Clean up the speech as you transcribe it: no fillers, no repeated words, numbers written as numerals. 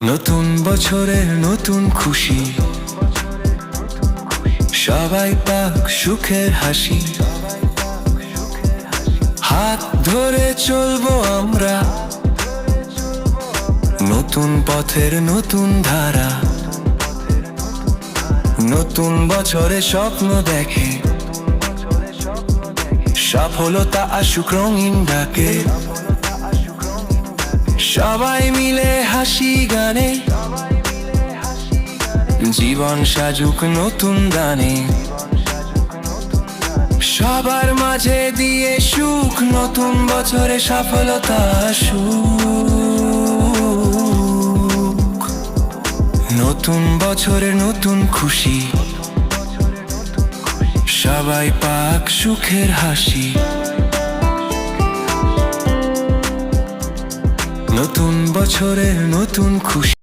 নতুন বছরের নতুন খুশি, সবাই পাক সুখের হাসি। হাত ধরে চলবো আমরা, নতুন পথের নতুন ধারা। নতুন বছরে স্বপ্ন দেখে, সফলতা আসুক রঙিন ডাকে। সবাই মিলে হাসি গানে, জীবন সাজুক নতুন গানে। সবার মাঝে দিয়ে সুখ, নতুন বছরে সফলতা আসুক। নতুন বছরে নতুন খুশি, সবাই পাক সুখের হাসি। নতুন বছরের নতুন খুশি।